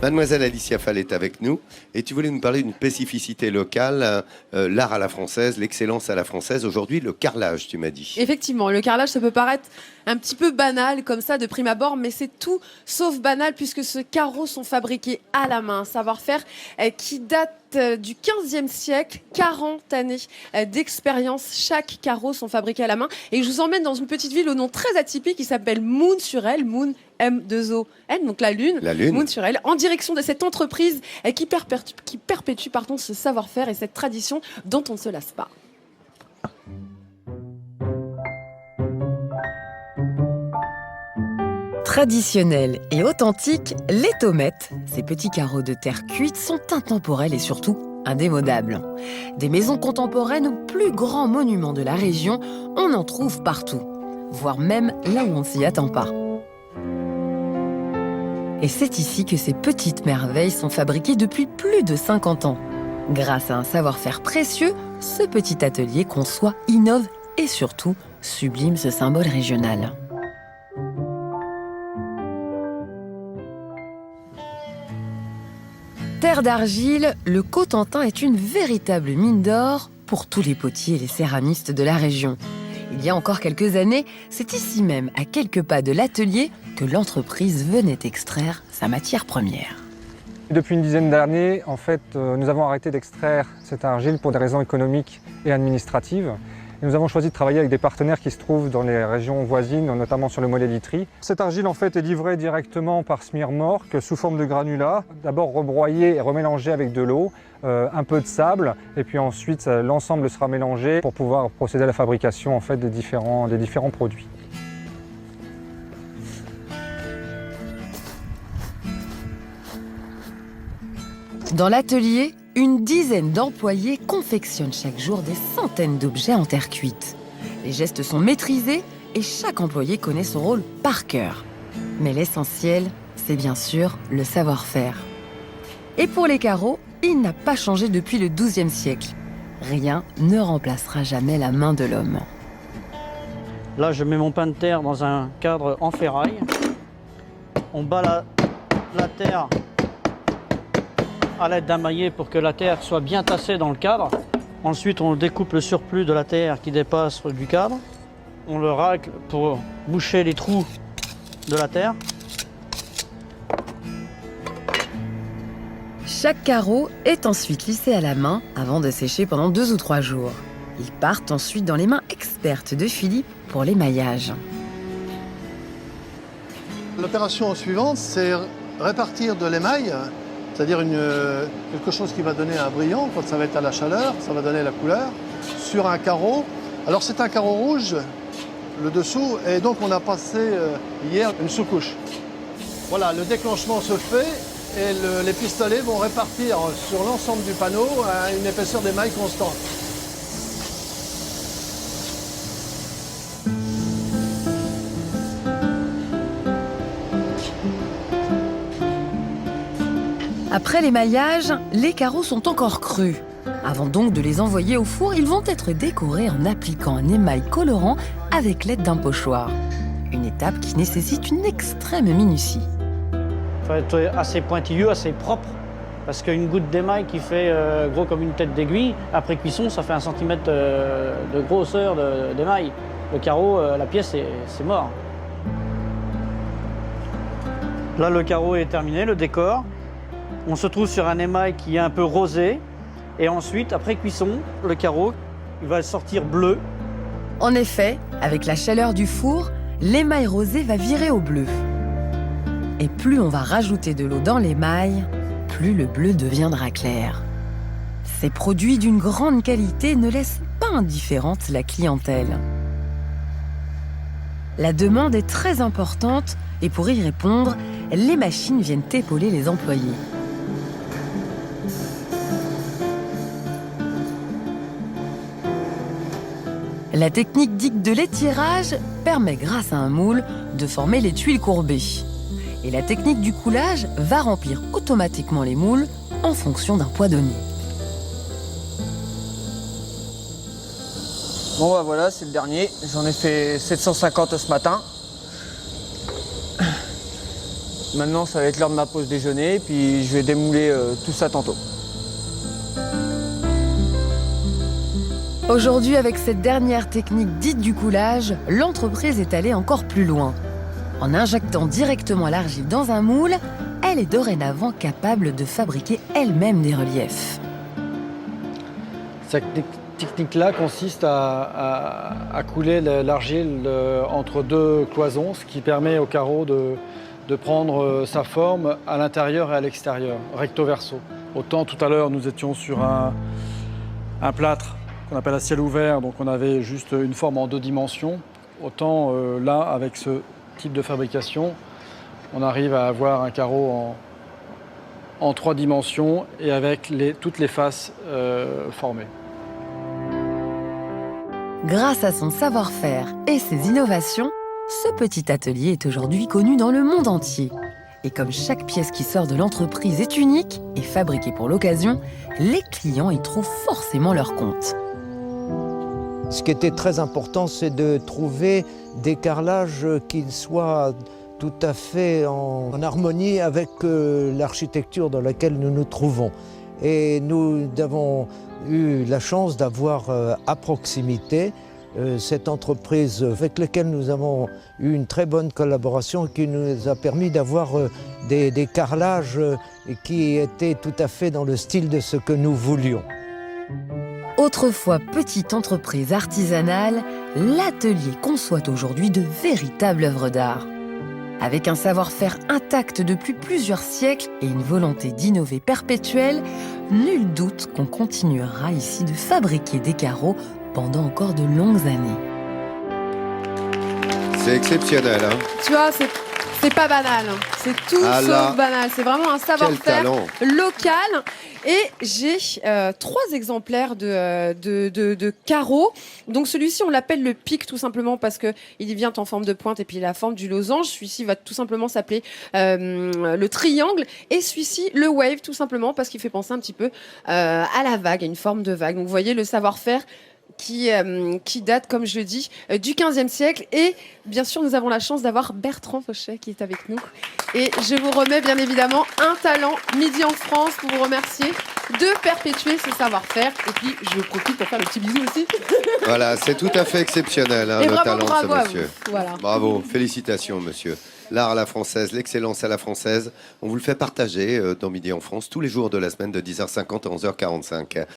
Mademoiselle Alicia Fall est avec nous et tu voulais nous parler d'une spécificité locale, l'art à la française, l'excellence à la française. Aujourd'hui, le carrelage, tu m'as dit. Effectivement, le carrelage, ça peut paraître un petit peu banal comme ça de prime abord, mais c'est tout sauf banal puisque ces carreaux sont fabriqués à la main. Un savoir-faire qui date du 15e siècle, 40 années d'expérience. Chaque carreau sont fabriqués à la main. Et je vous emmène dans une petite ville au nom très atypique qui s'appelle Moon-sur-Elle. Moon, M2ON, donc la Lune. Moon-sur-Elle, en direction de cette entreprise qui perpétue ce savoir-faire et cette tradition dont on ne se lasse pas. Traditionnels et authentiques, les tomettes, ces petits carreaux de terre cuite, sont intemporels et surtout indémodables. Des maisons contemporaines aux plus grands monuments de la région, on en trouve partout, voire même là où on ne s'y attend pas. Et c'est ici que ces petites merveilles sont fabriquées depuis plus de 50 ans. Grâce à un savoir-faire précieux, ce petit atelier conçoit, innove et surtout sublime ce symbole régional. Terre d'argile, le Cotentin est une véritable mine d'or pour tous les potiers et les céramistes de la région. Il y a encore quelques années, c'est ici même, à quelques pas de l'atelier, que l'entreprise venait extraire sa matière première. Depuis une dizaine d'années, en fait, nous avons arrêté d'extraire cette argile pour des raisons économiques et administratives. Et nous avons choisi de travailler avec des partenaires qui se trouvent dans les régions voisines, notamment sur le Mollet d'Itry. Cette argile en fait est livrée directement par Smirmorque sous forme de granulats, d'abord rebroyée et remélangée avec de l'eau, un peu de sable, et puis ensuite l'ensemble sera mélangé pour pouvoir procéder à la fabrication en fait, des différents produits. Dans l'atelier, une dizaine d'employés confectionnent chaque jour des centaines d'objets en terre cuite. Les gestes sont maîtrisés et chaque employé connaît son rôle par cœur. Mais l'essentiel, c'est bien sûr le savoir-faire. Et pour les carreaux, il n'a pas changé depuis le XIIe siècle. Rien ne remplacera jamais la main de l'homme. Là, je mets mon pain de terre dans un cadre en ferraille. On bat la terre à l'aide d'un maillet pour que la terre soit bien tassée dans le cadre. Ensuite, on découpe le surplus de la terre qui dépasse du cadre. On le racle pour boucher les trous de la terre. Chaque carreau est ensuite lissé à la main avant de sécher pendant 2 ou 3 jours. Ils partent ensuite dans les mains expertes de Philippe pour l'émaillage. L'opération suivante, c'est répartir de l'émail, c'est-à-dire quelque chose qui va donner un brillant quand ça va être à la chaleur, ça va donner la couleur, sur un carreau. Alors c'est un carreau rouge, le dessous, et donc on a passé hier une sous-couche. Voilà, le déclenchement se fait et les pistolets vont répartir sur l'ensemble du panneau à une épaisseur d'émail constante. Après l'émaillage, les carreaux sont encore crus. Avant donc de les envoyer au four, ils vont être décorés en appliquant un émail colorant avec l'aide d'un pochoir. Une étape qui nécessite une extrême minutie. Il faut être assez pointilleux, assez propre, parce qu'une goutte d'émail qui fait gros comme une tête d'aiguille, après cuisson, ça fait 1 cm de grosseur d'émail. Le carreau, la pièce, c'est mort. Là, le carreau est terminé, le décor. On se trouve sur un émail qui est un peu rosé. Et ensuite, après cuisson, le carreau il va sortir bleu. En effet, avec la chaleur du four, l'émail rosé va virer au bleu. Et plus on va rajouter de l'eau dans l'émail, plus le bleu deviendra clair. Ces produits d'une grande qualité ne laissent pas indifférente la clientèle. La demande est très importante et pour y répondre, les machines viennent épauler les employés. La technique dite de l'étirage permet, grâce à un moule, de former les tuiles courbées. Et la technique du coulage va remplir automatiquement les moules en fonction d'un poids donné. Bon bah voilà, c'est le dernier. J'en ai fait 750 ce matin. Maintenant, ça va être l'heure de ma pause déjeuner, puis je vais démouler tout ça tantôt. Aujourd'hui, avec cette dernière technique dite du coulage, l'entreprise est allée encore plus loin. En injectant directement l'argile dans un moule, elle est dorénavant capable de fabriquer elle-même des reliefs. Cette technique-là consiste à couler l'argile entre deux cloisons, ce qui permet au carreau de prendre sa forme à l'intérieur et à l'extérieur, recto verso. Autant tout à l'heure, nous étions sur un plâtre qu'on appelle à ciel ouvert, donc on avait juste une forme en 2 dimensions. Autant là, avec ce type de fabrication, on arrive à avoir un carreau en 3 dimensions et avec toutes les faces formées. Grâce à son savoir-faire et ses innovations, ce petit atelier est aujourd'hui connu dans le monde entier. Et comme chaque pièce qui sort de l'entreprise est unique et fabriquée pour l'occasion, les clients y trouvent forcément leur compte. Ce qui était très important, c'est de trouver des carrelages qui soient tout à fait en harmonie avec l'architecture dans laquelle nous nous trouvons. Et nous avons eu la chance d'avoir à proximité cette entreprise avec laquelle nous avons eu une très bonne collaboration qui nous a permis d'avoir des carrelages qui étaient tout à fait dans le style de ce que nous voulions. Autrefois petite entreprise artisanale, l'atelier conçoit aujourd'hui de véritables œuvres d'art. Avec un savoir-faire intact depuis plusieurs siècles et une volonté d'innover perpétuelle, nul doute qu'on continuera ici de fabriquer des carreaux pendant encore de longues années. C'est exceptionnel, hein? Tu vois, c'est pas banal. Hein. C'est tout sauf banal. C'est vraiment un savoir-faire local. Et j'ai 3 exemplaires de carreaux. Donc celui-ci, on l'appelle le pic tout simplement parce qu'il vient en forme de pointe et puis la forme du losange. Celui-ci va tout simplement s'appeler le triangle. Et celui-ci, le wave, tout simplement parce qu'il fait penser un petit peu à la vague, à une forme de vague. Donc vous voyez le savoir-faire qui date, comme je le dis, du XVe siècle. Et bien sûr, nous avons la chance d'avoir Bertrand Fauchet qui est avec nous. Et je vous remets bien évidemment un talent Midi en France pour vous remercier de perpétuer ce savoir-faire. Et puis, je profite pour faire le petit bisou aussi. Voilà, c'est tout à fait exceptionnel, hein, et le vraiment, talent de ce bravo monsieur. Voilà. Bravo, félicitations, monsieur. L'art à la française, l'excellence à la française, on vous le fait partager dans Midi en France tous les jours de la semaine de 10h50 à 11h45.